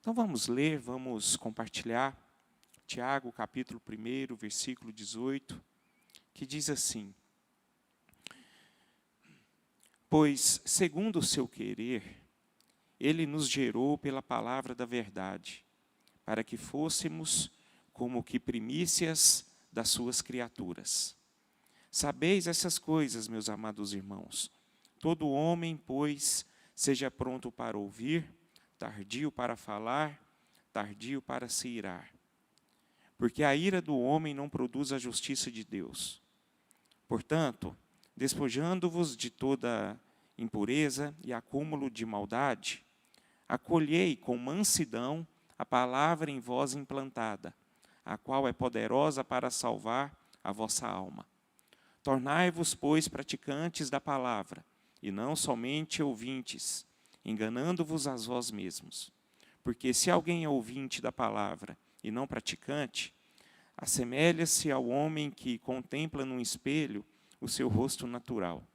Então vamos ler, vamos compartilhar Tiago, capítulo 1, versículo 18, que diz assim: Pois, segundo o seu querer, ele nos gerou pela palavra da verdade, para que fôssemos como que primícias das suas criaturas. Sabeis essas coisas, meus amados irmãos. Todo homem, pois, seja pronto para ouvir, tardio para falar, tardio para se irar. Porque a ira do homem não produz a justiça de Deus. Portanto, despojando-vos de toda impureza e acúmulo de maldade, acolhei com mansidão a palavra em vós implantada, a qual é poderosa para salvar a vossa alma. Tornai-vos, pois, praticantes da palavra, e não somente ouvintes, enganando-vos a vós mesmos. Porque se alguém é ouvinte da palavra e não praticante, assemelha-se ao homem que contempla num espelho o seu rosto natural.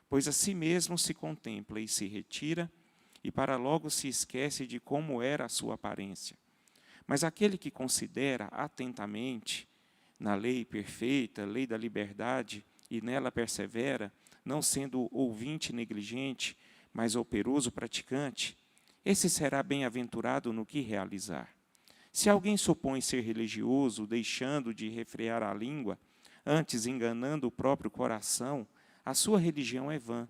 Pois a si mesmo se contempla e se retira, e para logo se esquece de como era a sua aparência. Mas aquele que considera atentamente na lei perfeita, lei da liberdade, e nela persevera, não sendo ouvinte negligente, mas operoso praticante, esse será bem-aventurado no que realizar. Se alguém supõe ser religioso, deixando de refrear a língua, antes enganando o próprio coração, a sua religião é vã.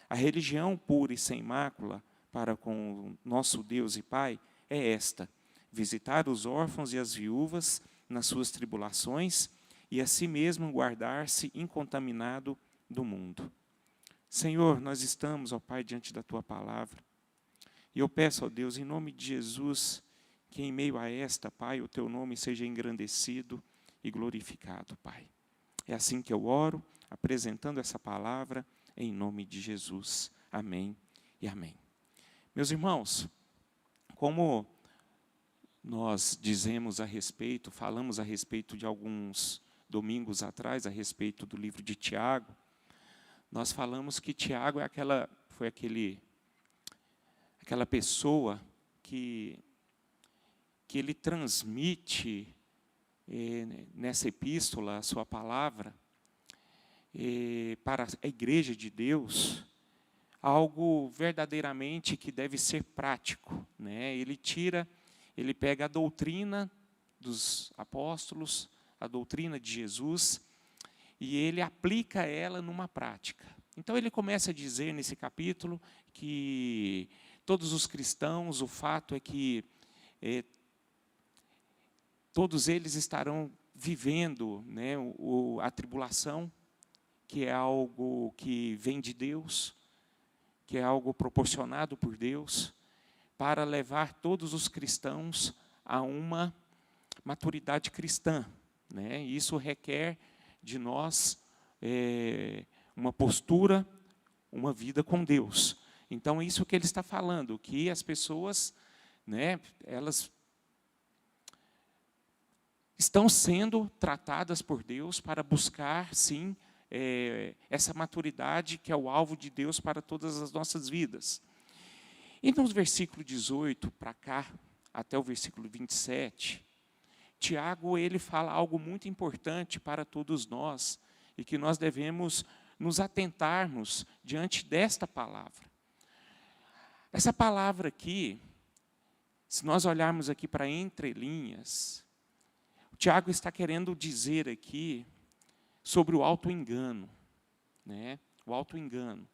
A religião pura e sem mácula para com nosso Deus e Pai é esta: visitar os órfãos e as viúvas nas suas tribulações e a si mesmo guardar-se incontaminado do mundo. Senhor, nós estamos, ó Pai, diante da Tua palavra. E eu peço, ó Deus, em nome de Jesus, que em meio a esta, Pai, o Teu nome seja engrandecido e glorificado, Pai. É assim que eu oro, apresentando essa palavra, em nome de Jesus. Amém e amém. Meus irmãos, como nós dizemos a respeito, falamos a respeito de alguns domingos atrás, a respeito do livro de Tiago, nós falamos que Tiago é aquela pessoa que ele transmite nessa epístola a sua palavra para a igreja de Deus, algo verdadeiramente que deve ser prático, né? Ele pega a doutrina dos apóstolos, a doutrina de Jesus, e ele aplica ela numa prática. Então ele começa a dizer nesse capítulo que todos os cristãos, o fato é que todos eles estarão vivendo, né, a tribulação, que é algo que vem de Deus, que é algo proporcionado por Deus, para levar todos os cristãos a uma maturidade cristã, né? Isso requer de nós uma postura, uma vida com Deus. Então, é isso que ele está falando, que as pessoas, né, elas estão sendo tratadas por Deus para buscar, sim, essa maturidade que é o alvo de Deus para todas as nossas vidas. E no versículo 18 para cá, até o versículo 27, Tiago ele fala algo muito importante para todos nós e que nós devemos nos atentarmos diante desta palavra. Essa palavra aqui, se nós olharmos aqui para entrelinhas, o Tiago está querendo dizer aqui sobre o auto-engano, né? O auto-engano.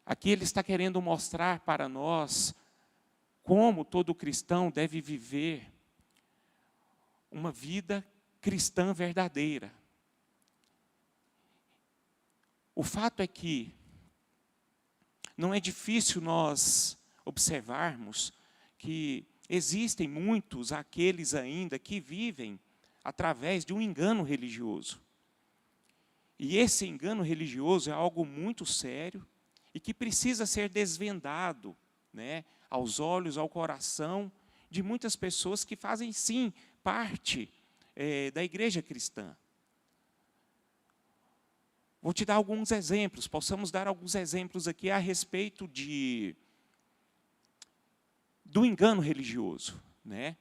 Aqui ele está querendo mostrar para nós como todo cristão deve viver uma vida cristã verdadeira. O fato é que não é difícil nós observarmos que existem muitos aqueles ainda que vivem através de um engano religioso. E esse engano religioso é algo muito sério e que precisa ser desvendado, né, aos olhos, ao coração de muitas pessoas que fazem, sim, parte da igreja cristã. Vou te dar alguns exemplos, possamos dar alguns exemplos aqui a respeito do engano religioso, né?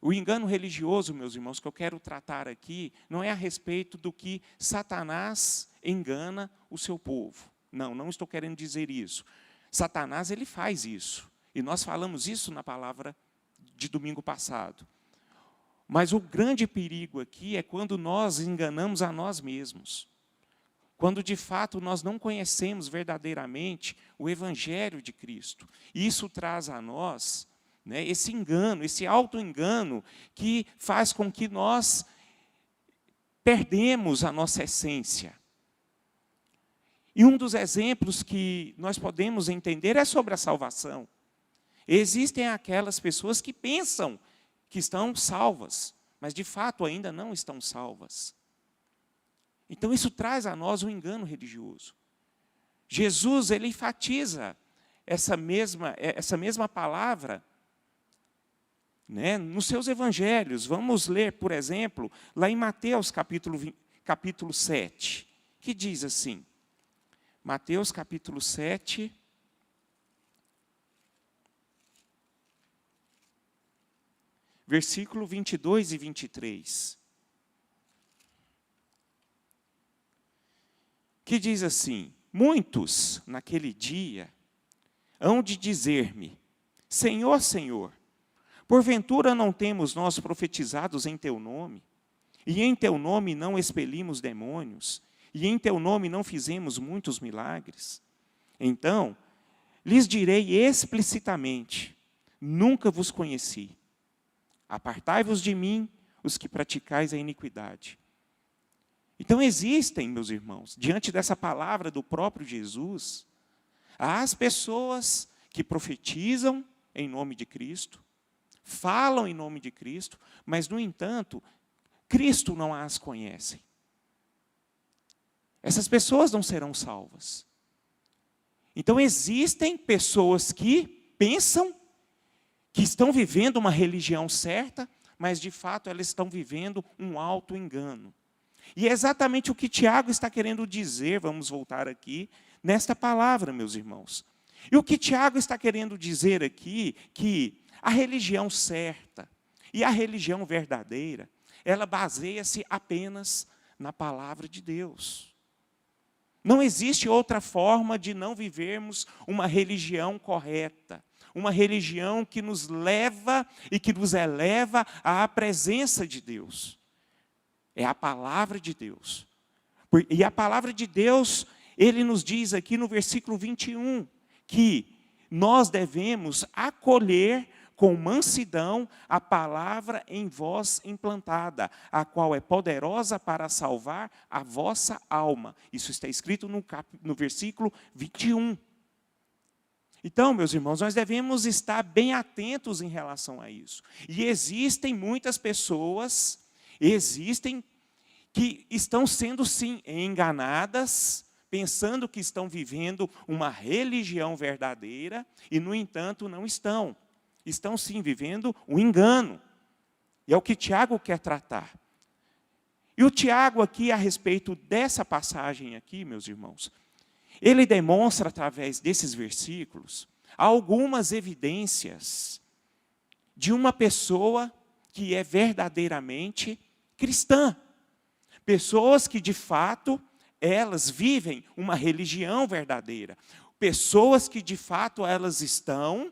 O engano religioso, meus irmãos, que eu quero tratar aqui, não é a respeito do que Satanás engana o seu povo. Não, não estou querendo dizer isso. Satanás, ele faz isso. E nós falamos isso na palavra de domingo passado. Mas o grande perigo aqui é quando nós enganamos a nós mesmos. Quando, de fato, nós não conhecemos verdadeiramente o Evangelho de Cristo. E isso traz a nós, né, esse engano, esse auto-engano, que faz com que nós perdemos a nossa essência. E um dos exemplos que nós podemos entender é sobre a salvação. Existem aquelas pessoas que pensam que estão salvas, mas de fato ainda não estão salvas. Então isso traz a nós um engano religioso. Jesus, ele enfatiza essa mesma palavra, né, nos seus evangelhos. Vamos ler, por exemplo, lá em Mateus capítulo 7, que diz assim, Mateus capítulo 7, versículo 22 e 23. Que diz assim, muitos naquele dia hão de dizer-me, Senhor, Senhor, porventura não temos nós profetizados em teu nome? E em teu nome não expelimos demônios? E em teu nome não fizemos muitos milagres? Então, lhes direi explicitamente, nunca vos conheci. Apartai-vos de mim, os que praticais a iniquidade. Então existem, meus irmãos, diante dessa palavra do próprio Jesus, as pessoas que profetizam em nome de Cristo, falam em nome de Cristo, mas, no entanto, Cristo não as conhece. Essas pessoas não serão salvas. Então existem pessoas que pensam que estão vivendo uma religião certa, mas de fato elas estão vivendo um auto-engano. E é exatamente o que Tiago está querendo dizer, vamos voltar aqui, nesta palavra, meus irmãos. E o que Tiago está querendo dizer aqui, que a religião certa e a religião verdadeira, ela baseia-se apenas na palavra de Deus. Não existe outra forma de não vivermos uma religião correta. Uma religião que nos leva e que nos eleva à presença de Deus. É a palavra de Deus. E a palavra de Deus, ele nos diz aqui no versículo 21, que nós devemos acolher com mansidão a palavra em vós implantada, a qual é poderosa para salvar a vossa alma. Isso está escrito no versículo 21. Então, meus irmãos, nós devemos estar bem atentos em relação a isso. E existem muitas pessoas, que estão sendo, sim, enganadas, pensando que estão vivendo uma religião verdadeira, e, no entanto, não estão. Estão, sim, vivendo um engano. E é o que Tiago quer tratar. E o Tiago aqui, a respeito dessa passagem aqui, meus irmãos, ele demonstra, através desses versículos, algumas evidências de uma pessoa que é verdadeiramente cristã. Pessoas que, de fato, elas vivem uma religião verdadeira. Pessoas que, de fato, elas estão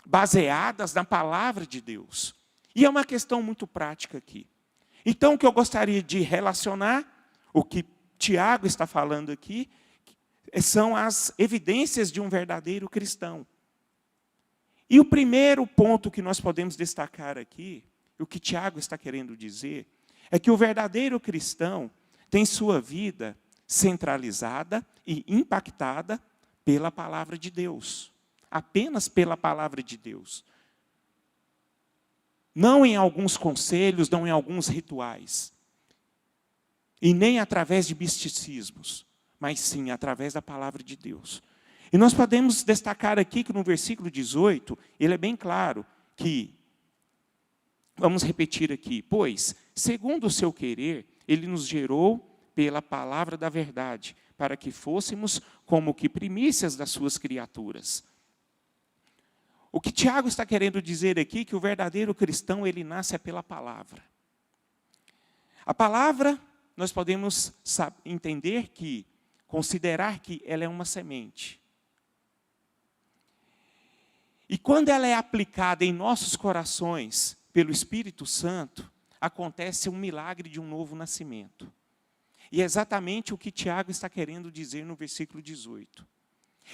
baseadas na palavra de Deus. E é uma questão muito prática aqui. Então, o que eu gostaria de relacionar, o que Tiago está falando aqui, são as evidências de um verdadeiro cristão. E o primeiro ponto que nós podemos destacar aqui, o que Tiago está querendo dizer, é que o verdadeiro cristão tem sua vida centralizada e impactada pela palavra de Deus. Apenas pela palavra de Deus. Não em alguns conselhos, não em alguns rituais. E nem através de misticismos, mas sim através da palavra de Deus. E nós podemos destacar aqui que no versículo 18, ele é bem claro que, vamos repetir aqui, pois, segundo o seu querer, ele nos gerou pela palavra da verdade, para que fôssemos como que primícias das suas criaturas. O que Tiago está querendo dizer aqui é que o verdadeiro cristão, ele nasce pela palavra. A palavra, nós podemos entender que, considerar que ela é uma semente. E quando ela é aplicada em nossos corações pelo Espírito Santo, acontece um milagre de um novo nascimento. E é exatamente o que Tiago está querendo dizer no versículo 18.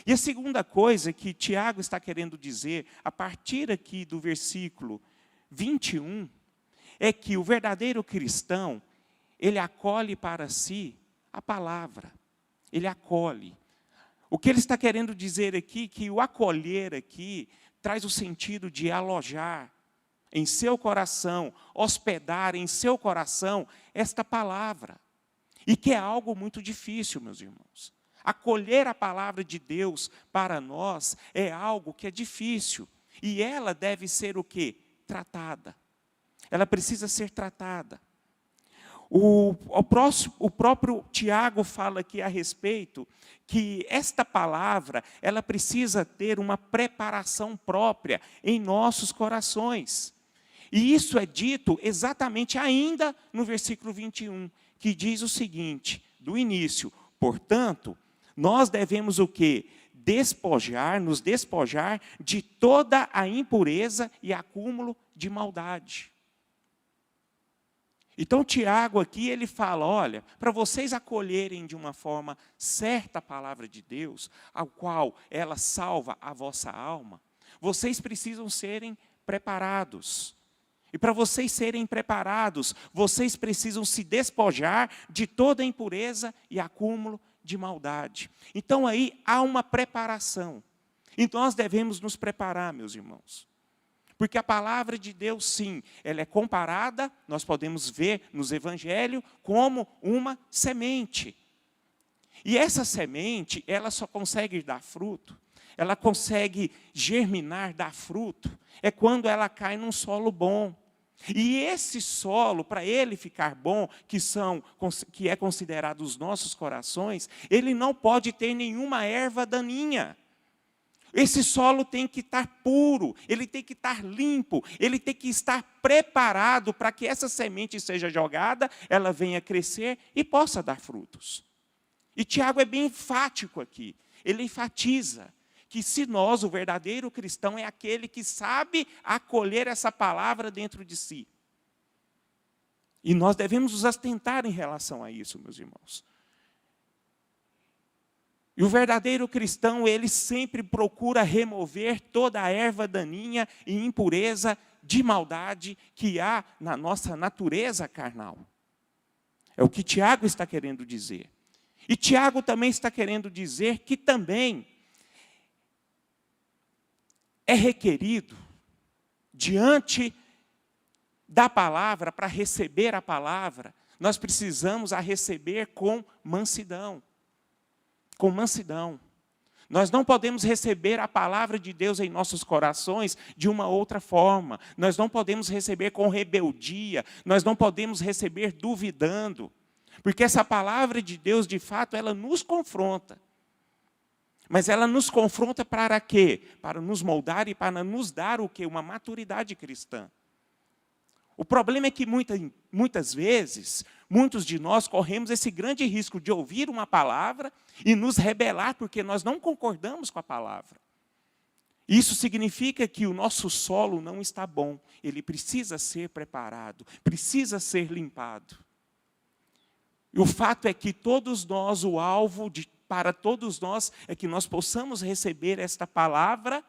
E a segunda coisa que Tiago está querendo dizer, a partir aqui do versículo 21, é que o verdadeiro cristão, ele acolhe para si a palavra. Ele acolhe. O que ele está querendo dizer aqui, que o acolher aqui, traz o sentido de alojar em seu coração, hospedar em seu coração esta palavra. E que é algo muito difícil, meus irmãos. Acolher a palavra de Deus para nós é algo que é difícil. E ela deve ser o quê? Tratada. Ela precisa ser tratada. O próprio Tiago fala aqui a respeito que esta palavra, ela precisa ter uma preparação própria em nossos corações. E isso é dito exatamente ainda no versículo 21, que diz o seguinte, do início, portanto, nós devemos o quê? Nos despojar de toda a impureza e acúmulo de maldade. Então, Tiago aqui, ele fala, olha, para vocês acolherem de uma forma certa a palavra de Deus, ao qual ela salva a vossa alma, vocês precisam serem preparados. E para vocês serem preparados, vocês precisam se despojar de toda a impureza e acúmulo de maldade. Então aí há uma preparação. Então nós devemos nos preparar, meus irmãos. Porque a palavra de Deus, sim, ela é comparada, nós podemos ver nos evangelhos, como uma semente. E essa semente, ela só consegue dar fruto, ela consegue germinar, dar fruto, é quando ela cai num solo bom. E esse solo, para ele ficar bom, que é considerado os nossos corações, ele não pode ter nenhuma erva daninha. Esse solo tem que estar puro, ele tem que estar limpo, ele tem que estar preparado para que essa semente seja jogada, ela venha crescer e possa dar frutos. E Tiago é bem enfático aqui, ele enfatiza que se nós, o verdadeiro cristão, é aquele que sabe acolher essa palavra dentro de si. E nós devemos nos atentar em relação a isso, meus irmãos. E o verdadeiro cristão, ele sempre procura remover toda a erva daninha e impureza de maldade que há na nossa natureza carnal. É o que Tiago está querendo dizer. E Tiago também está querendo dizer que também é requerido, diante da palavra, para receber a palavra, nós precisamos a receber com mansidão. Com mansidão. Nós não podemos receber a palavra de Deus em nossos corações de uma outra forma. Nós não podemos receber com rebeldia. Nós não podemos receber duvidando. Porque essa palavra de Deus, de fato, ela nos confronta. Mas ela nos confronta para quê? Para nos moldar e para nos dar o quê? Uma maturidade cristã. O problema é que muitas vezes, muitos de nós corremos esse grande risco de ouvir uma palavra e nos rebelar porque nós não concordamos com a palavra. Isso significa que o nosso solo não está bom, ele precisa ser preparado, precisa ser limpado. E o fato é que todos nós, o alvo para todos nós, é que nós possamos receber esta palavra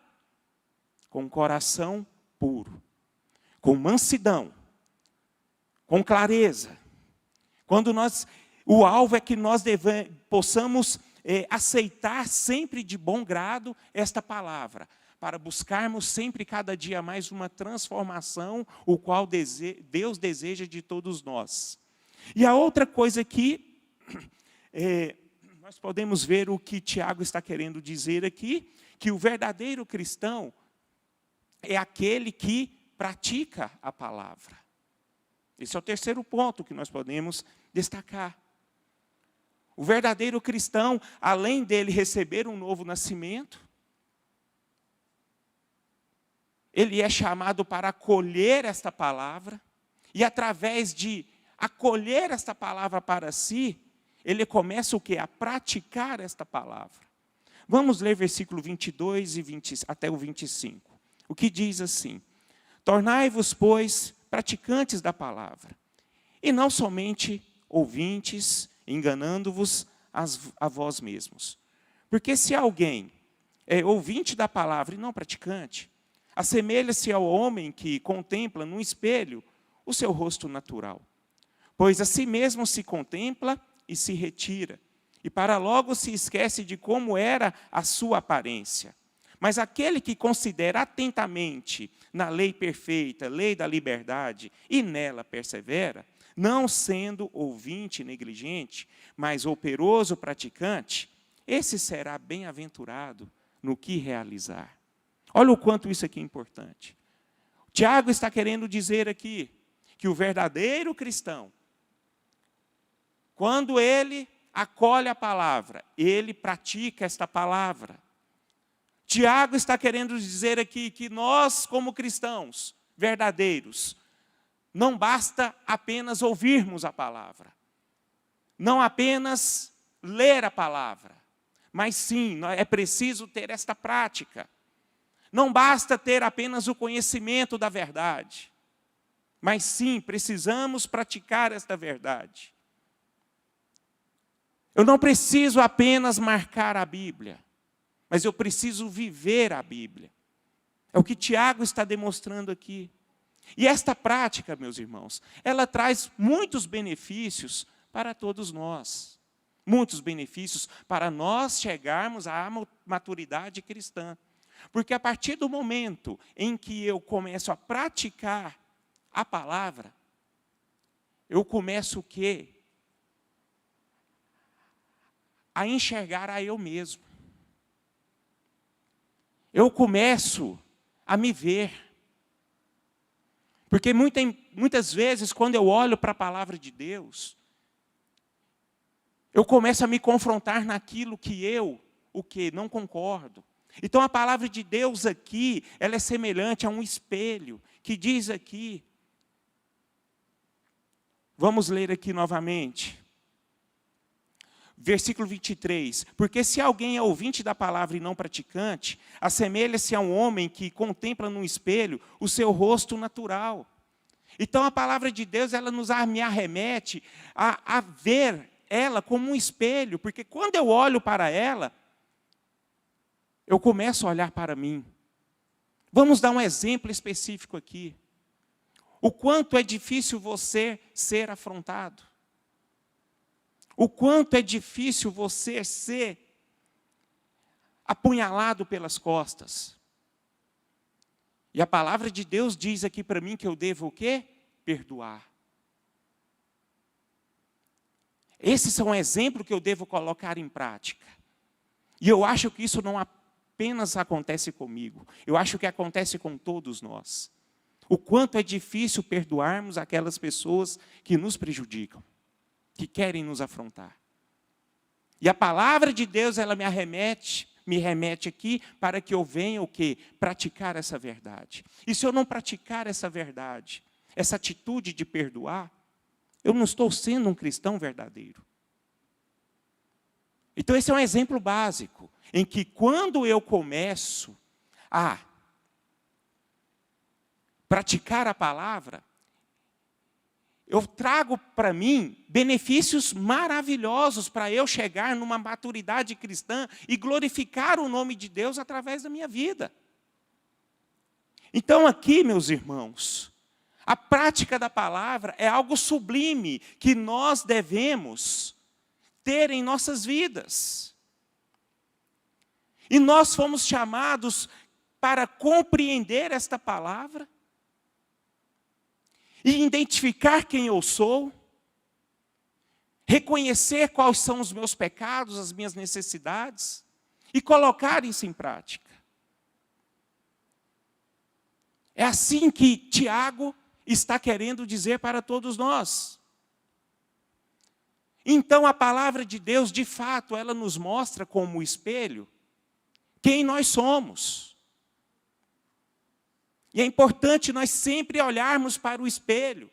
com coração puro, com mansidão, com clareza. O alvo é que nós possamos aceitar sempre de bom grado esta palavra, para buscarmos sempre cada dia mais uma transformação, o qual Deus deseja de todos nós. E a outra coisa aqui, nós podemos ver o que Tiago está querendo dizer aqui, que o verdadeiro cristão é aquele que pratica a palavra. Esse é o terceiro ponto que nós podemos destacar. O verdadeiro cristão, além dele receber um novo nascimento, ele é chamado para acolher esta palavra, e através de acolher esta palavra para si, ele começa o quê? A praticar esta palavra. Vamos ler versículo 22 até o 25. O que diz assim: tornai-vos, pois, praticantes da palavra, e não somente ouvintes, enganando-vos a vós mesmos. Porque se alguém é ouvinte da palavra e não praticante, assemelha-se ao homem que contempla num espelho o seu rosto natural. Pois a si mesmo se contempla e se retira, e para logo se esquece de como era a sua aparência. Mas aquele que considera atentamente na lei perfeita, lei da liberdade, e nela persevera, não sendo ouvinte negligente, mas operoso praticante, esse será bem-aventurado no que realizar. Olha o quanto isso aqui é importante. Tiago está querendo dizer aqui que o verdadeiro cristão, quando ele acolhe a palavra, ele pratica esta palavra. Tiago está querendo dizer aqui que nós, como cristãos verdadeiros, não basta apenas ouvirmos a palavra, não apenas ler a palavra, mas sim, é preciso ter esta prática. Não basta ter apenas o conhecimento da verdade, mas sim, precisamos praticar esta verdade. Eu não preciso apenas marcar a Bíblia, mas eu preciso viver a Bíblia. É o que Tiago está demonstrando aqui. E esta prática, meus irmãos, ela traz muitos benefícios para todos nós. Muitos benefícios para nós chegarmos à maturidade cristã. Porque a partir do momento em que eu começo a praticar a palavra, eu começo o quê? A enxergar a eu mesmo. Eu começo a me ver. Porque muitas vezes, quando eu olho para a palavra de Deus, eu começo a me confrontar naquilo que eu, não concordo. Então, a palavra de Deus aqui, ela é semelhante a um espelho, que diz aqui, vamos ler aqui novamente, versículo 23, porque se alguém é ouvinte da palavra e não praticante, assemelha-se a um homem que contempla num espelho o seu rosto natural. Então, a palavra de Deus, ela me arremete a ver ela como um espelho, porque quando eu olho para ela, eu começo a olhar para mim. Vamos dar um exemplo específico aqui. O quanto é difícil você ser afrontado. O quanto é difícil você ser apunhalado pelas costas. E a palavra de Deus diz aqui para mim que eu devo o quê? Perdoar. Esses são exemplos que eu devo colocar em prática. E eu acho que isso não apenas acontece comigo. Eu acho que acontece com todos nós. O quanto é difícil perdoarmos aquelas pessoas que nos prejudicam, que querem nos afrontar. E a palavra de Deus, ela me remete aqui para que eu venha o quê? Praticar essa verdade. E se eu não praticar essa verdade, essa atitude de perdoar, eu não estou sendo um cristão verdadeiro. Então, esse é um exemplo básico, em que quando eu começo a praticar a palavra, eu trago para mim benefícios maravilhosos para eu chegar numa maturidade cristã e glorificar o nome de Deus através da minha vida. Então aqui, meus irmãos, a prática da palavra é algo sublime que nós devemos ter em nossas vidas. E nós fomos chamados para compreender esta palavra, e identificar quem eu sou, reconhecer quais são os meus pecados, as minhas necessidades, e colocar isso em prática. É assim que Tiago está querendo dizer para todos nós. Então, a palavra de Deus, de fato, ela nos mostra como espelho quem nós somos. E é importante nós sempre olharmos para o espelho,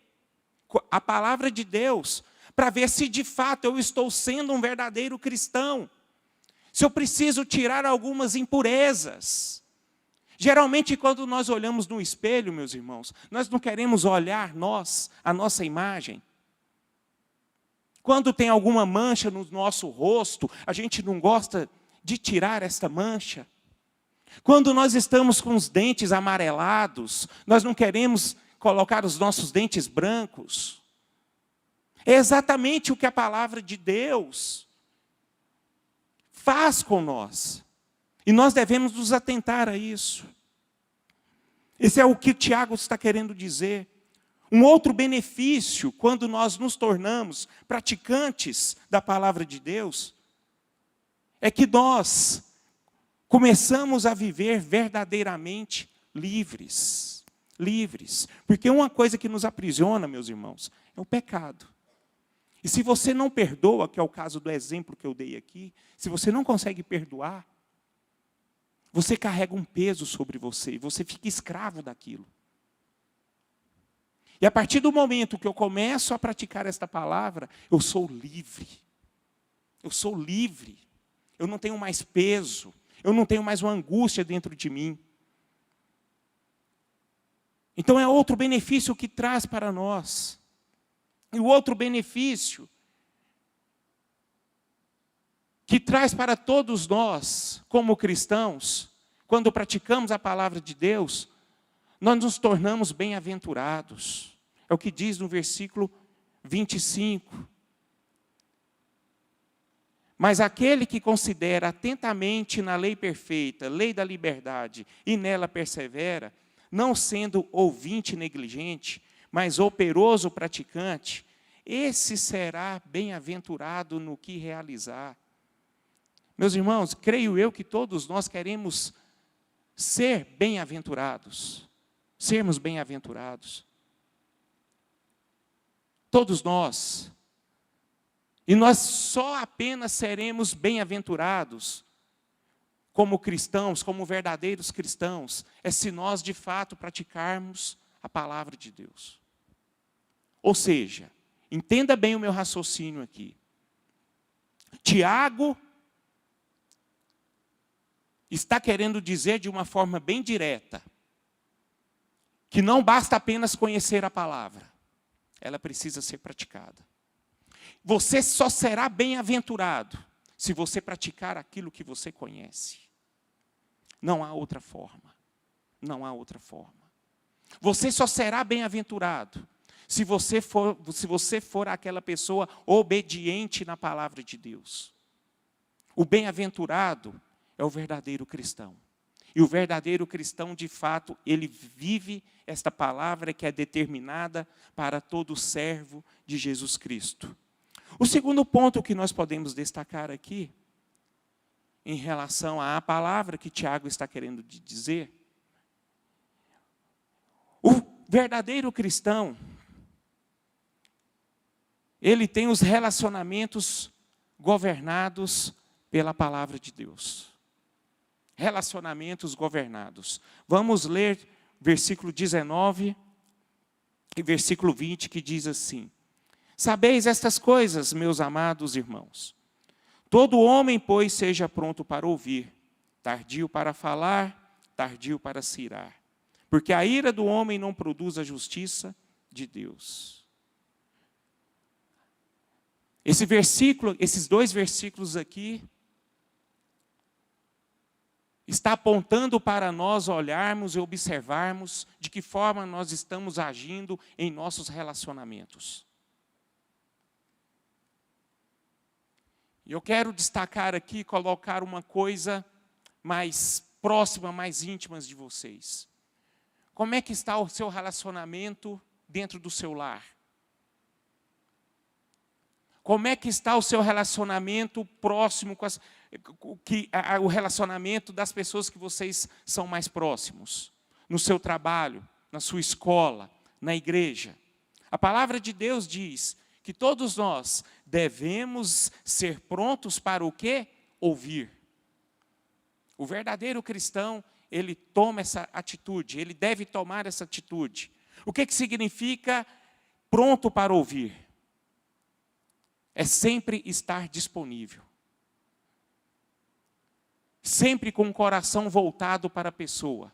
a palavra de Deus, para ver se de fato eu estou sendo um verdadeiro cristão. Se eu preciso tirar algumas impurezas. Geralmente, quando nós olhamos no espelho, meus irmãos, nós não queremos olhar a nossa imagem. Quando tem alguma mancha no nosso rosto, a gente não gosta de tirar esta mancha. Quando nós estamos com os dentes amarelados, nós não queremos colocar os nossos dentes brancos. É exatamente o que a palavra de Deus faz com nós. E nós devemos nos atentar a isso. Esse é o que Tiago está querendo dizer. Um outro benefício, quando nós nos tornamos praticantes da palavra de Deus, é que nós começamos a viver verdadeiramente livres. Livres. Porque uma coisa que nos aprisiona, meus irmãos, é o pecado. E se você não perdoa, que é o caso do exemplo que eu dei aqui, se você não consegue perdoar, você carrega um peso sobre você, e você fica escravo daquilo. E a partir do momento que eu começo a praticar esta palavra, eu sou livre. Eu sou livre. Eu não tenho mais peso. Eu não tenho mais uma angústia dentro de mim. Então é outro benefício que traz para nós. E o outro benefício que traz para todos nós, como cristãos, quando praticamos a palavra de Deus, nós nos tornamos bem-aventurados. É o que diz no versículo 25. Mas aquele que considera atentamente na lei perfeita, lei da liberdade, e nela persevera, não sendo ouvinte negligente, mas operoso praticante, esse será bem-aventurado no que realizar. Meus irmãos, creio eu que todos nós queremos ser bem-aventurados. Sermos bem-aventurados. Todos nós. E nós só apenas seremos bem-aventurados como cristãos, como verdadeiros cristãos, é se nós de fato praticarmos a palavra de Deus. Ou seja, entenda bem o meu raciocínio aqui. Tiago está querendo dizer de uma forma bem direta que não basta apenas conhecer a palavra, ela precisa ser praticada. Você só será bem-aventurado se você praticar aquilo que você conhece. Não há outra forma. Não há outra forma. Você só será bem-aventurado se você for aquela pessoa obediente na palavra de Deus. O bem-aventurado é o verdadeiro cristão. E o verdadeiro cristão, de fato, ele vive esta palavra que é determinada para todo servo de Jesus Cristo. O segundo ponto que nós podemos destacar aqui, em relação à palavra que Tiago está querendo dizer, o verdadeiro cristão, ele tem os relacionamentos governados pela palavra de Deus. Relacionamentos governados. Vamos ler versículo 19 e versículo 20, que diz assim: Sabeis estas coisas, meus amados irmãos. Todo homem, pois, seja pronto para ouvir, tardio para falar, tardio para se irar. Porque a ira do homem não produz a justiça de Deus. Esses dois versículos aqui, está apontando para nós olharmos e observarmos de que forma nós estamos agindo em nossos relacionamentos. E eu quero destacar aqui, colocar uma coisa mais próxima, mais íntima de vocês. Como é que está o seu relacionamento dentro do seu lar? Como é que está o seu relacionamento próximo com o relacionamento das pessoas que vocês são mais próximos? No seu trabalho, na sua escola, na igreja. A palavra de Deus diz que todos nós devemos ser prontos para o quê? Ouvir. O verdadeiro cristão, ele toma essa atitude, ele deve tomar essa atitude. O que significa pronto para ouvir? É sempre estar disponível. Sempre com o coração voltado para a pessoa.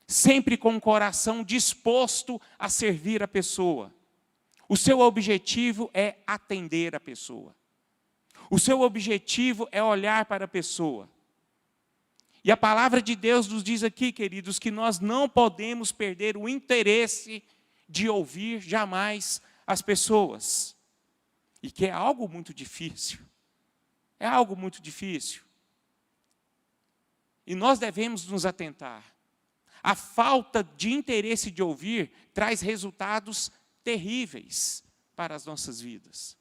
Sempre com o coração disposto a servir a pessoa. O seu objetivo é atender a pessoa. O seu objetivo é olhar para a pessoa. E a palavra de Deus nos diz aqui, queridos, que nós não podemos perder o interesse de ouvir jamais as pessoas. E que é algo muito difícil. É algo muito difícil. E nós devemos nos atentar. A falta de interesse de ouvir traz resultados terríveis para as nossas vidas,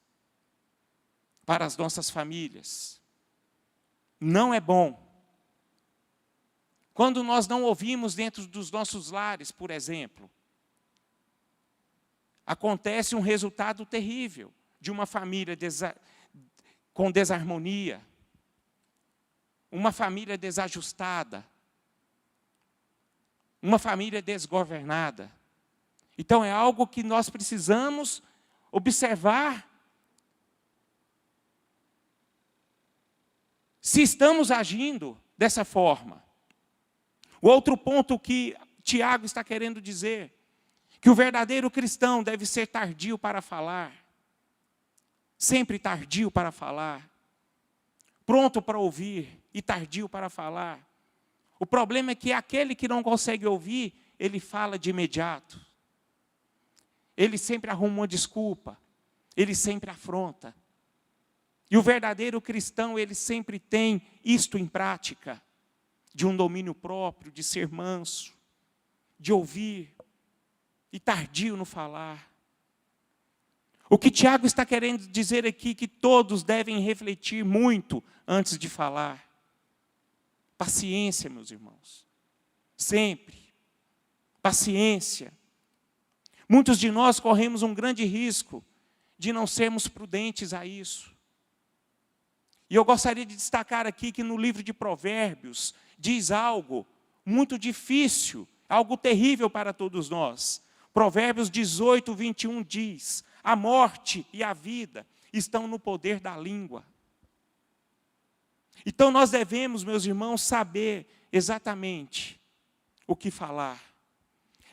para as nossas famílias. Não é bom. Quando nós não ouvimos dentro dos nossos lares, por exemplo, acontece um resultado terrível de uma família com desarmonia, uma família desajustada, uma família desgovernada. Então, é algo que nós precisamos observar. Se estamos agindo dessa forma. O outro ponto que Tiago está querendo dizer, que o verdadeiro cristão deve ser tardio para falar. Sempre tardio para falar. Pronto para ouvir e tardio para falar. O problema é que aquele que não consegue ouvir, ele fala de imediato. Ele sempre arruma uma desculpa. Ele sempre afronta. E o verdadeiro cristão, ele sempre tem isto em prática. De um domínio próprio, de ser manso, de ouvir e tardio no falar. O que Tiago está querendo dizer aqui é que todos devem refletir muito antes de falar. Paciência, meus irmãos. Sempre. Paciência. Muitos de nós corremos um grande risco de não sermos prudentes a isso. E eu gostaria de destacar aqui que no livro de Provérbios diz algo muito difícil, algo terrível para todos nós. Provérbios 18, 21 diz: a morte e a vida estão no poder da língua. Então nós devemos, meus irmãos, saber exatamente o que falar.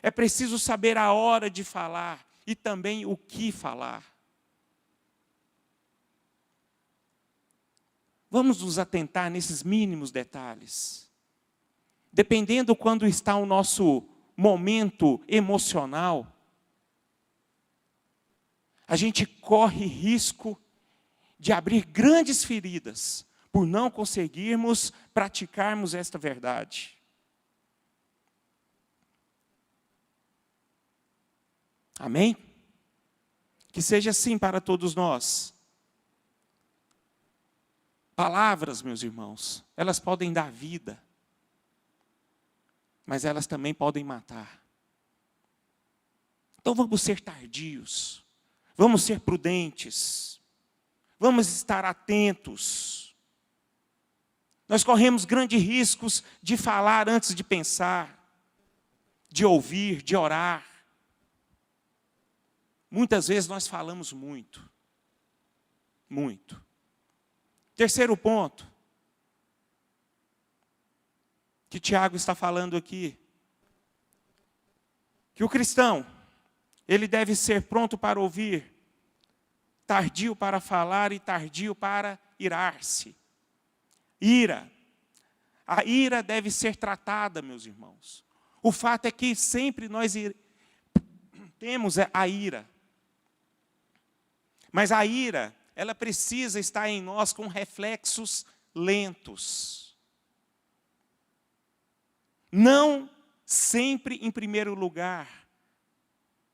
É preciso saber a hora de falar e também o que falar. Vamos nos atentar nesses mínimos detalhes. Dependendo quando está o nosso momento emocional, a gente corre risco de abrir grandes feridas por não conseguirmos praticarmos esta verdade. Amém? Que seja assim para todos nós. Palavras, meus irmãos, elas podem dar vida, mas elas também podem matar. Então vamos ser tardios, vamos ser prudentes, vamos estar atentos. Nós corremos grandes riscos de falar antes de pensar, de ouvir, de orar. Muitas vezes nós falamos muito. Muito. Terceiro ponto. Que Tiago está falando aqui. Que o cristão, ele deve ser pronto para ouvir, tardio para falar e tardio para irar-se. Ira. A ira deve ser tratada, meus irmãos. O fato é que sempre nós temos a ira. Mas a ira, ela precisa estar em nós com reflexos lentos. Não sempre em primeiro lugar.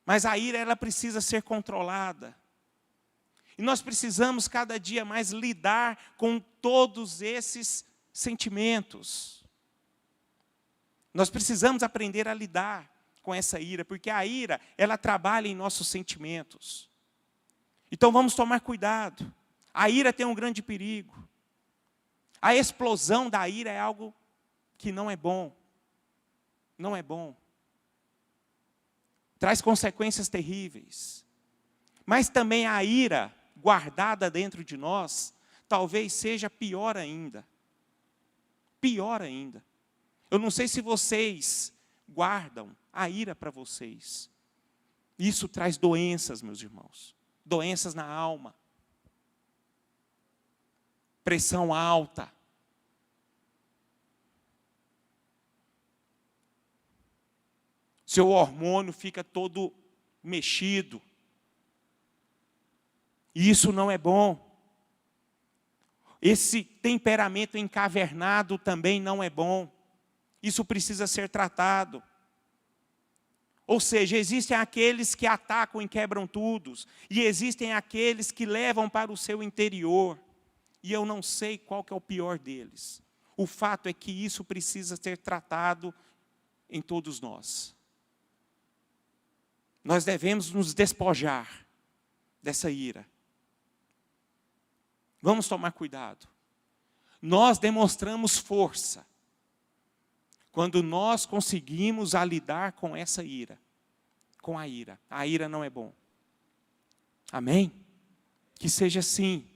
Mas a ira, ela precisa ser controlada. E nós precisamos cada dia mais lidar com todos esses sentimentos. Nós precisamos aprender a lidar com essa ira, porque a ira, ela trabalha em nossos sentimentos. Então vamos tomar cuidado. A ira tem um grande perigo. A explosão da ira é algo que não é bom. Não é bom. Traz consequências terríveis. Mas também a ira guardada dentro de nós, talvez seja pior ainda. Pior ainda. Eu não sei se vocês guardam a ira para vocês. Isso traz doenças, meus irmãos. Doenças na alma. Pressão alta. Seu hormônio fica todo mexido. E isso não é bom. Esse temperamento encavernado também não é bom. Isso precisa ser tratado. Ou seja, existem aqueles que atacam e quebram tudo, e existem aqueles que levam para o seu interior. E eu não sei qual que é o pior deles. O fato é que isso precisa ser tratado em todos nós. Nós devemos nos despojar dessa ira. Vamos tomar cuidado. Nós demonstramos força quando nós conseguimos lidar com essa ira. Com a ira. A ira não é bom. Amém? Que seja assim.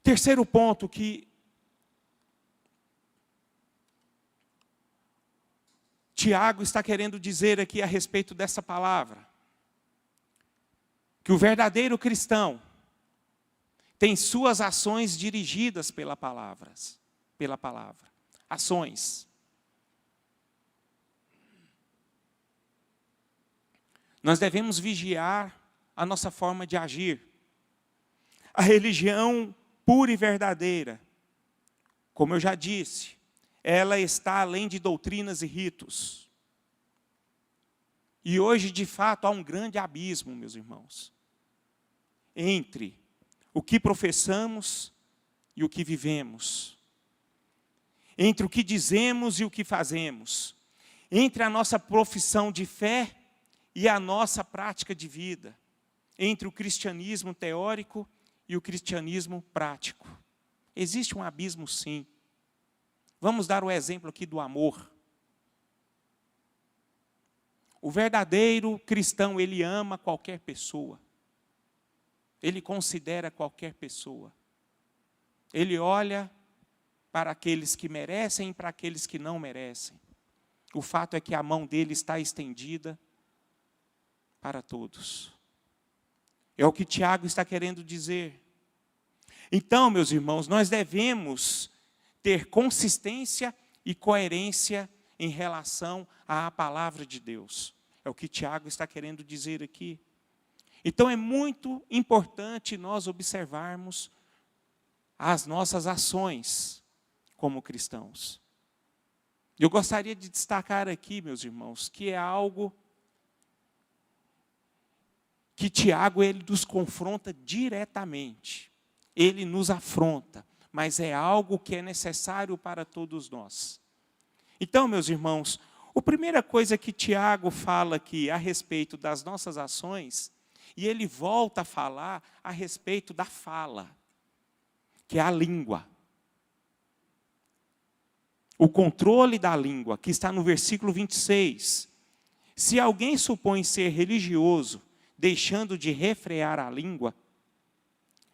Terceiro ponto que Tiago está querendo dizer aqui a respeito dessa palavra. Que o verdadeiro cristão tem suas ações dirigidas pela palavra. Ações. Nós devemos vigiar a nossa forma de agir. A religião pura e verdadeira, como eu já disse, ela está além de doutrinas e ritos. E hoje, de fato, há um grande abismo, meus irmãos, entre o que professamos e o que vivemos, entre o que dizemos e o que fazemos, entre a nossa profissão de fé e a nossa prática de vida, entre o cristianismo teórico e o cristianismo prático. Existe um abismo, sim. Vamos dar o exemplo aqui do amor. O verdadeiro cristão, ele ama qualquer pessoa. Ele considera qualquer pessoa. Ele olha para aqueles que merecem e para aqueles que não merecem. O fato é que a mão dele está estendida para todos. É o que Tiago está querendo dizer. Então, meus irmãos, nós devemos ter consistência e coerência em relação à palavra de Deus. É o que Tiago está querendo dizer aqui. Então é muito importante nós observarmos as nossas ações como cristãos. Eu gostaria de destacar aqui, meus irmãos, que é algo que Tiago ele nos confronta diretamente. Ele nos afronta, mas é algo que é necessário para todos nós. Então, meus irmãos, a primeira coisa que Tiago fala aqui a respeito das nossas ações, e ele volta a falar a respeito da fala, que é a língua. O controle da língua, que está no versículo 26. Se alguém supõe ser religioso, deixando de refrear a língua,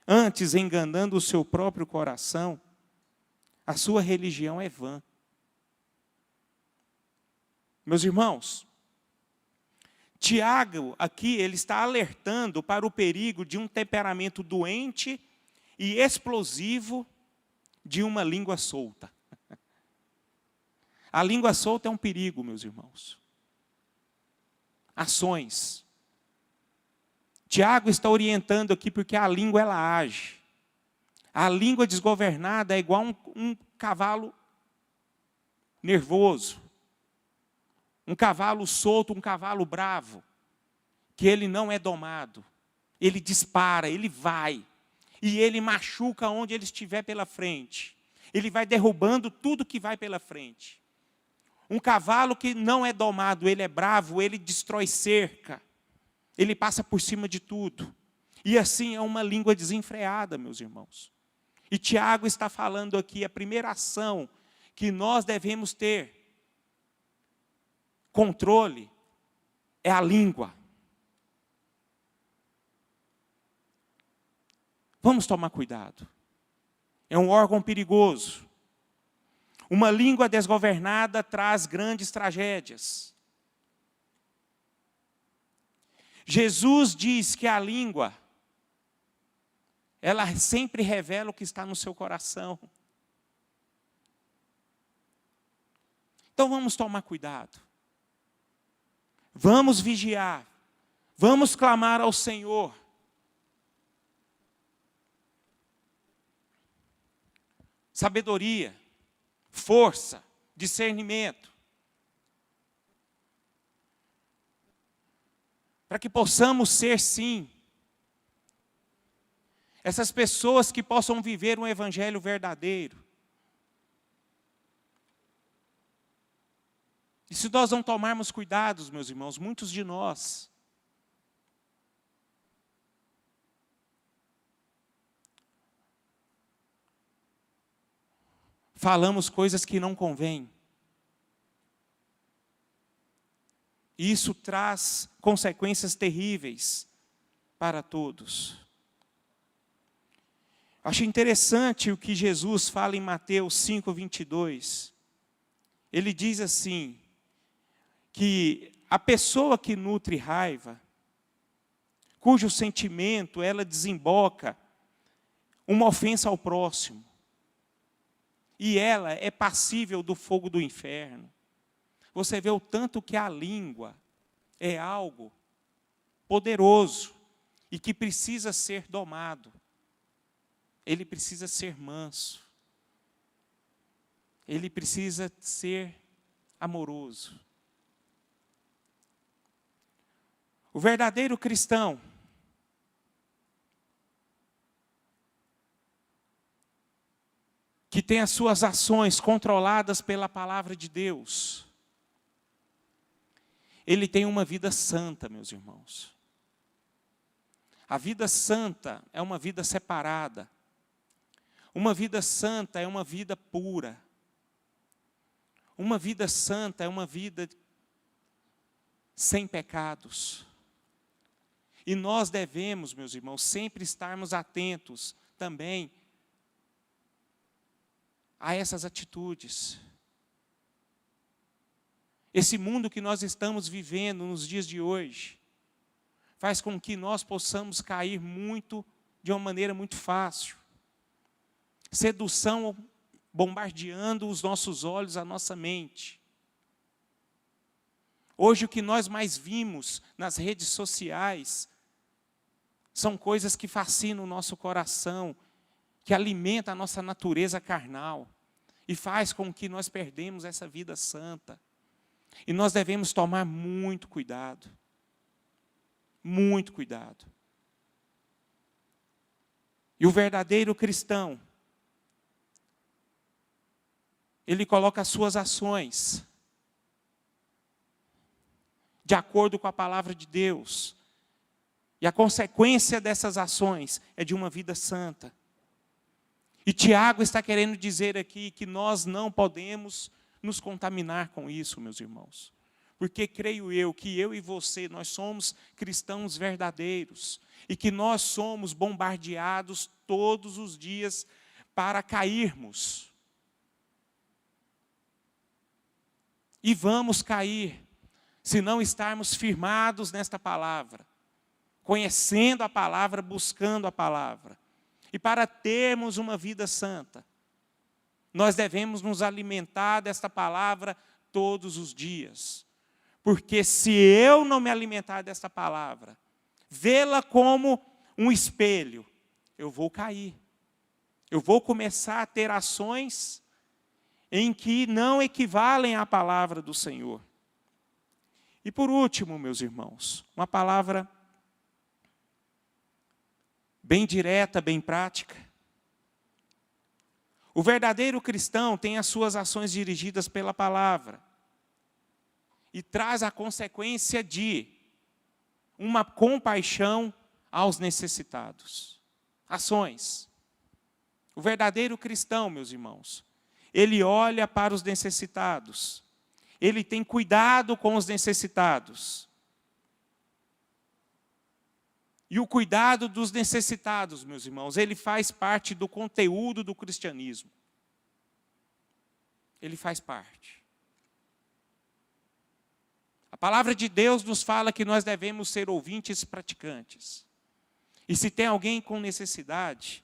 antes enganando o seu próprio coração, a sua religião é vã. Meus irmãos, Tiago aqui ele está alertando para o perigo de um temperamento doente e explosivo de uma língua solta. A língua solta é um perigo, meus irmãos. Ações. Tiago está orientando aqui porque a língua ela age. A língua desgovernada é igual um cavalo nervoso. Um cavalo solto, um cavalo bravo, que ele não é domado. Ele dispara, ele vai. E ele machuca onde ele estiver pela frente. Ele vai derrubando tudo que vai pela frente. Um cavalo que não é domado, ele é bravo, ele destrói cerca. Ele passa por cima de tudo. E assim é uma língua desenfreada, meus irmãos. E Tiago está falando aqui, a primeira ação que nós devemos ter controle é a língua. Vamos tomar cuidado. É um órgão perigoso. Uma língua desgovernada traz grandes tragédias. Jesus diz que a língua, ela sempre revela o que está no seu coração. Então vamos tomar cuidado. Vamos vigiar. Vamos clamar ao Senhor. Sabedoria, força, discernimento. Para que possamos ser, sim, essas pessoas que possam viver um evangelho verdadeiro. E se nós não tomarmos cuidados, meus irmãos, muitos de nós falamos coisas que não convêm. E isso traz consequências terríveis para todos. Acho interessante o que Jesus fala em Mateus 5:22. Ele diz assim, que a pessoa que nutre raiva, cujo sentimento ela desemboca uma ofensa ao próximo, e ela é passível do fogo do inferno. Você vê o tanto que a língua é algo poderoso e que precisa ser domado. Ele precisa ser manso. Ele precisa ser amoroso. O verdadeiro cristão que tem as suas ações controladas pela palavra de Deus, ele tem uma vida santa, meus irmãos. A vida santa é uma vida separada. Uma vida santa é uma vida pura. Uma vida santa é uma vida sem pecados. E nós devemos, meus irmãos, sempre estarmos atentos também a essas atitudes. Esse mundo que nós estamos vivendo nos dias de hoje faz com que nós possamos cair de uma maneira muito fácil. Sedução bombardeando os nossos olhos, a nossa mente. Hoje o que nós mais vimos nas redes sociais são coisas que fascinam o nosso coração, que alimentam a nossa natureza carnal e faz com que nós perdemos essa vida santa. E nós devemos tomar muito cuidado. Muito cuidado. E o verdadeiro cristão, ele coloca as suas ações de acordo com a palavra de Deus. E a consequência dessas ações é de uma vida santa. E Tiago está querendo dizer aqui que nós não podemos nos contaminar com isso, meus irmãos. Porque creio eu que eu e você, nós somos cristãos verdadeiros. E que nós somos bombardeados todos os dias para cairmos. E vamos cair, se não estarmos firmados nesta palavra. Conhecendo a palavra, buscando a palavra. E para termos uma vida santa, nós devemos nos alimentar desta palavra todos os dias. Porque se eu não me alimentar desta palavra, vê-la como um espelho, eu vou cair. Eu vou começar a ter ações em que não equivalem à palavra do Senhor. E por último, meus irmãos, uma palavra bem direta, bem prática. O verdadeiro cristão tem as suas ações dirigidas pela palavra e traz a consequência de uma compaixão aos necessitados. Ações. O verdadeiro cristão, meus irmãos, ele olha para os necessitados. Ele tem cuidado com os necessitados. E o cuidado dos necessitados, meus irmãos, ele faz parte do conteúdo do cristianismo. Ele faz parte. A palavra de Deus nos fala que nós devemos ser ouvintes praticantes. E se tem alguém com necessidade,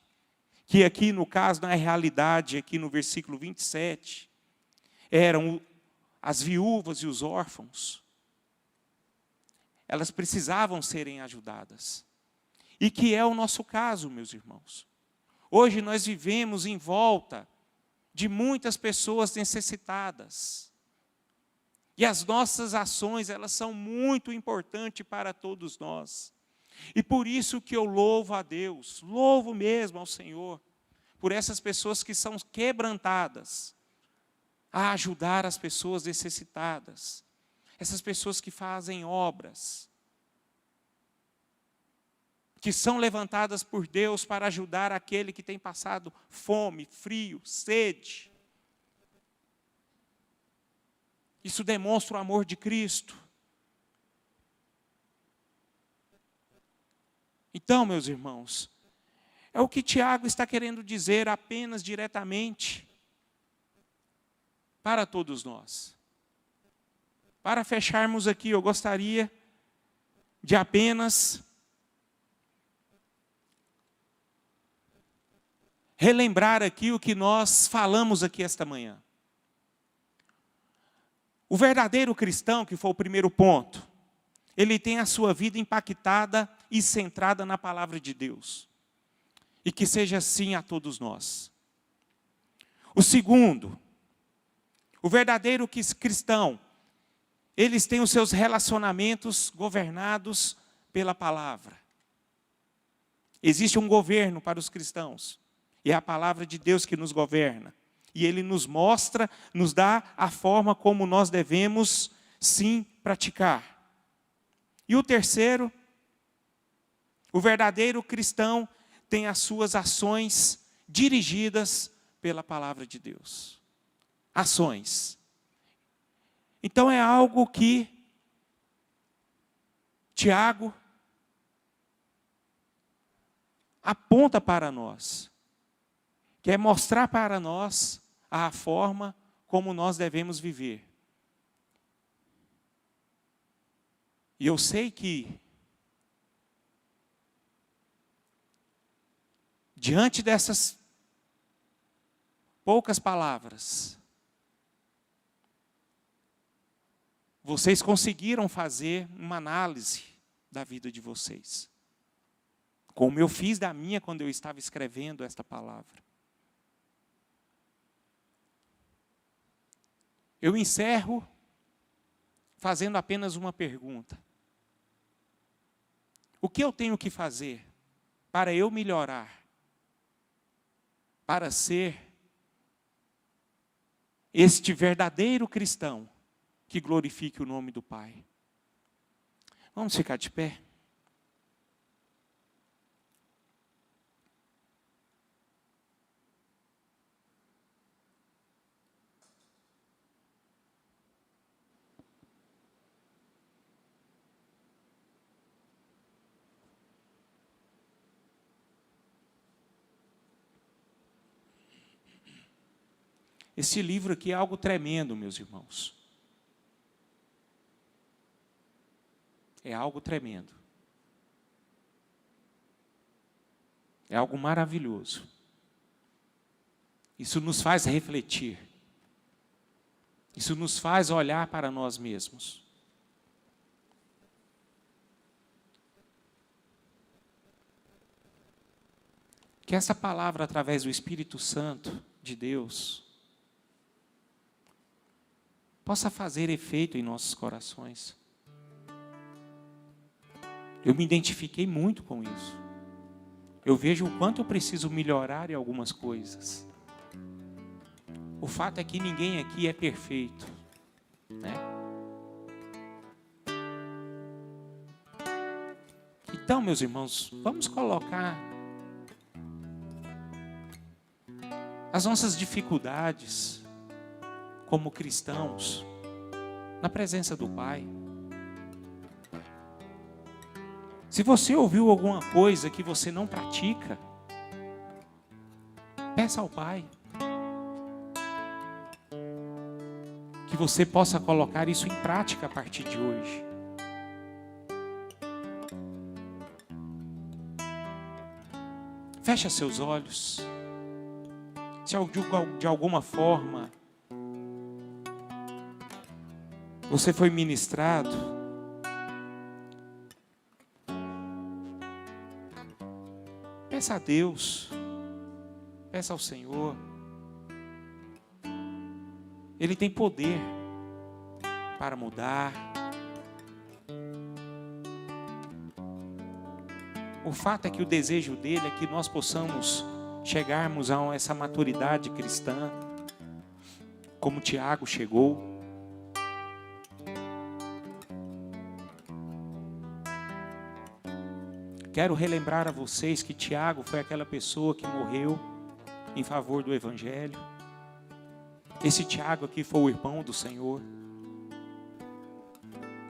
que aqui no caso, na realidade, aqui no versículo 27, eram as viúvas e os órfãos, elas precisavam serem ajudadas. E que é o nosso caso, meus irmãos. Hoje nós vivemos em volta de muitas pessoas necessitadas. E as nossas ações, elas são muito importantes para todos nós. E por isso que eu louvo a Deus, louvo mesmo ao Senhor, por essas pessoas que são quebrantadas, a ajudar as pessoas necessitadas, essas pessoas que fazem obras, que são levantadas por Deus para ajudar aquele que tem passado fome, frio, sede. Isso demonstra o amor de Cristo. Então, meus irmãos, é o que Tiago está querendo dizer apenas diretamente para todos nós. Para fecharmos aqui, eu gostaria de apenas relembrar aqui o que nós falamos aqui esta manhã. O verdadeiro cristão, que foi o primeiro ponto, ele tem a sua vida impactada e centrada na palavra de Deus. E que seja assim a todos nós. O segundo, o verdadeiro cristão, eles têm os seus relacionamentos governados pela palavra. Existe um governo para os cristãos. E é a palavra de Deus que nos governa. E Ele nos mostra, nos dá a forma como nós devemos, sim, praticar. E o terceiro, o verdadeiro cristão tem as suas ações dirigidas pela palavra de Deus. Ações. Então é algo que Tiago aponta para nós. Quer mostrar para nós a forma como nós devemos viver. E eu sei que, diante dessas poucas palavras, vocês conseguiram fazer uma análise da vida de vocês. Como eu fiz da minha quando eu estava escrevendo esta palavra. Eu encerro fazendo apenas uma pergunta. O que eu tenho que fazer para eu melhorar? Para ser este verdadeiro cristão que glorifique o nome do Pai? Vamos ficar de pé? Esse livro aqui é algo tremendo, meus irmãos. É algo tremendo. É algo maravilhoso. Isso nos faz refletir. Isso nos faz olhar para nós mesmos. Que essa palavra, através do Espírito Santo de Deus, possa fazer efeito em nossos corações. Eu me identifiquei muito com isso. Eu vejo o quanto eu preciso melhorar em algumas coisas. O fato é que ninguém aqui é perfeito, né? Então, meus irmãos, vamos colocar as nossas dificuldades como cristãos na presença do Pai. Se você ouviu alguma coisa que você não pratica, peça ao Pai que você possa colocar isso em prática a partir de hoje. Feche seus olhos. Se de alguma forma você foi ministrado, peça a Deus, peça ao Senhor. Ele tem poder para mudar. O fato é que o desejo dele é que nós possamos chegarmos a essa maturidade cristã, como Tiago chegou. Quero relembrar a vocês que Tiago foi aquela pessoa que morreu em favor do Evangelho. Esse Tiago aqui foi o irmão do Senhor.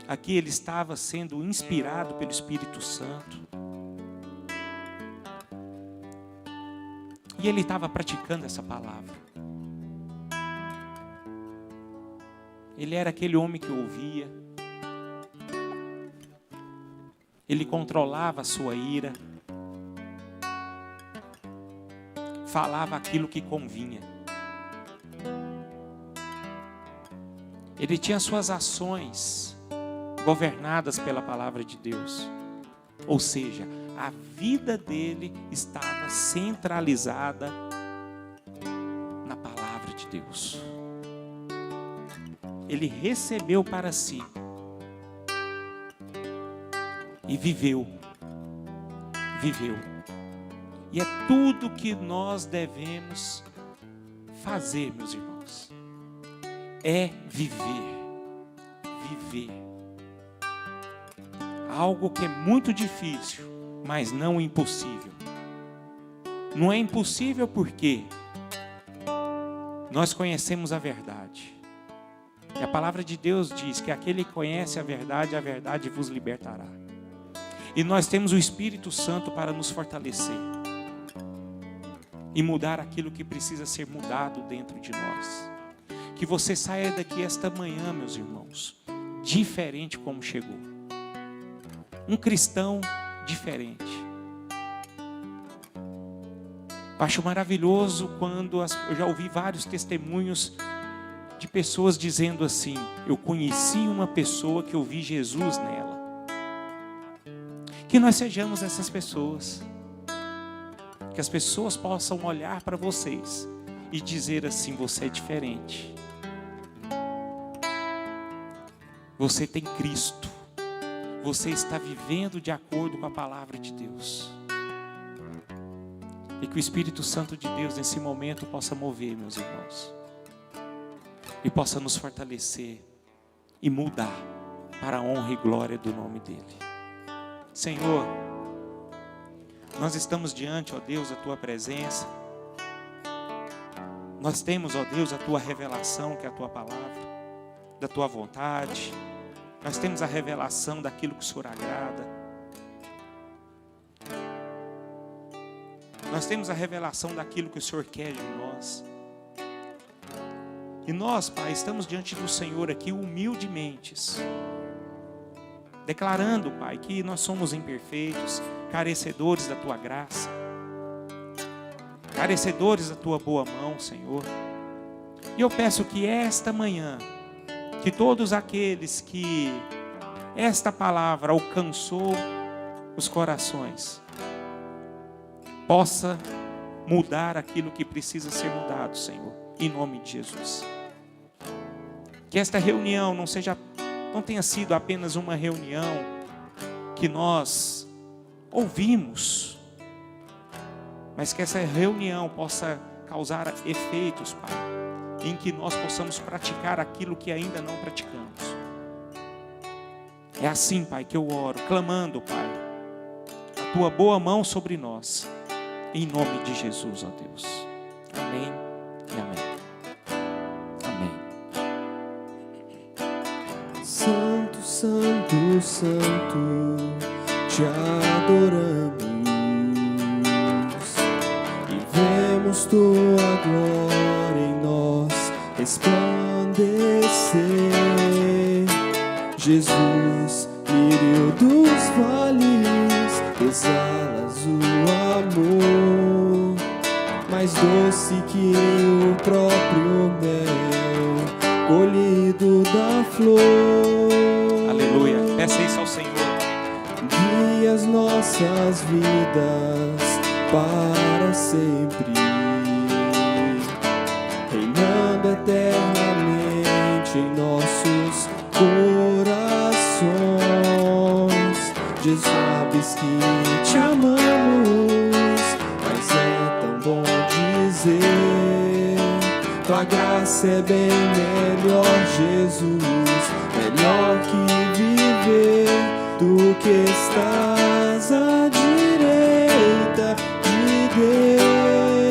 Aqui ele estava sendo inspirado pelo Espírito Santo. E ele estava praticando essa palavra. Ele era aquele homem que ouvia. Ele controlava a sua ira. Falava aquilo que convinha. Ele tinha suas ações governadas pela palavra de Deus. Ou seja, a vida dele estava centralizada na palavra de Deus. Ele recebeu para si e viveu. E é tudo que nós devemos fazer, meus irmãos. É viver. Algo que é muito difícil, mas não impossível. Não é impossível porque nós conhecemos a verdade. E a palavra de Deus diz que aquele que conhece a verdade vos libertará. E nós temos o Espírito Santo para nos fortalecer e mudar aquilo que precisa ser mudado dentro de nós. Que você saia daqui esta manhã, meus irmãos, diferente como chegou. Um cristão diferente. Eu acho maravilhoso quando eu já ouvi vários testemunhos de pessoas dizendo assim: eu conheci uma pessoa que eu vi Jesus nela. Que nós sejamos essas pessoas. Que as pessoas possam olhar para vocês e dizer assim: você é diferente. Você tem Cristo. Você está vivendo de acordo com a palavra de Deus. E que o Espírito Santo de Deus nesse momento possa mover, meus irmãos. E possa nos fortalecer e mudar para a honra e glória do nome dEle. Senhor, nós estamos diante, ó Deus, da Tua presença. Nós temos, ó Deus, a Tua revelação, que é a Tua palavra, da Tua vontade. Nós temos a revelação daquilo que o Senhor agrada. Nós temos a revelação daquilo que o Senhor quer de nós. E nós, Pai, estamos diante do Senhor aqui humildemente, declarando, Pai, que nós somos imperfeitos, carecedores da Tua graça, carecedores da Tua boa mão, Senhor. E eu peço que esta manhã, que todos aqueles que esta palavra alcançou os corações, possa mudar aquilo que precisa ser mudado, Senhor, em nome de Jesus. Que esta reunião não tenha sido apenas uma reunião que nós ouvimos, mas que essa reunião possa causar efeitos, Pai, em que nós possamos praticar aquilo que ainda não praticamos. É assim, Pai, que eu oro, clamando, Pai, a Tua boa mão sobre nós, em nome de Jesus, ó Deus. Amém. Santo, Santo, te adoramos e vemos tua glória em nós resplandecer. Jesus, lírio dos vales, exalas o amor, mais doce que o próprio mel, colhido da flor. Aleluia. Peça isso ao Senhor. Guia as nossas vidas para sempre, reinando eternamente em nossos corações. Jesus, sabes que te amamos, mas é tão bom dizer: tua graça é bem melhor, Jesus, melhor que viver. Tu que estás à direita de Deus,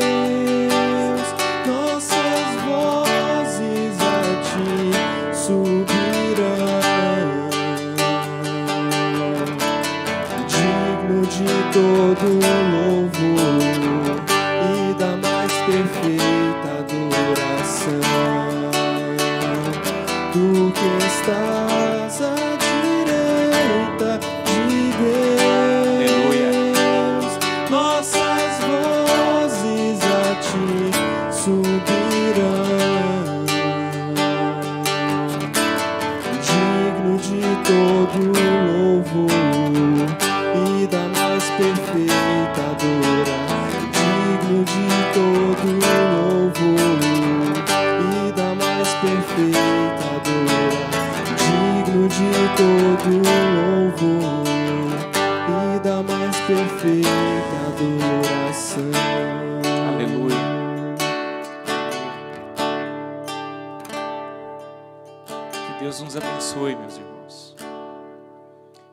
nossas vozes a ti subirão, digno de todo louvor e da mais perfeita adoração. Tu que estás à direita de Deus, nossas vozes a ti subirão, digno de todo louvor e da mais perfeita adoração, digno de todo louvor e da mais perfeita adoração, digno de todo louvor e da mais perfeita adoração. Aleluia. Que Deus nos abençoe, meus irmãos.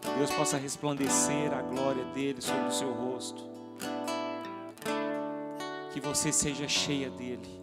Que Deus possa resplandecer a glória dele sobre o seu rosto. Que você seja cheia dele.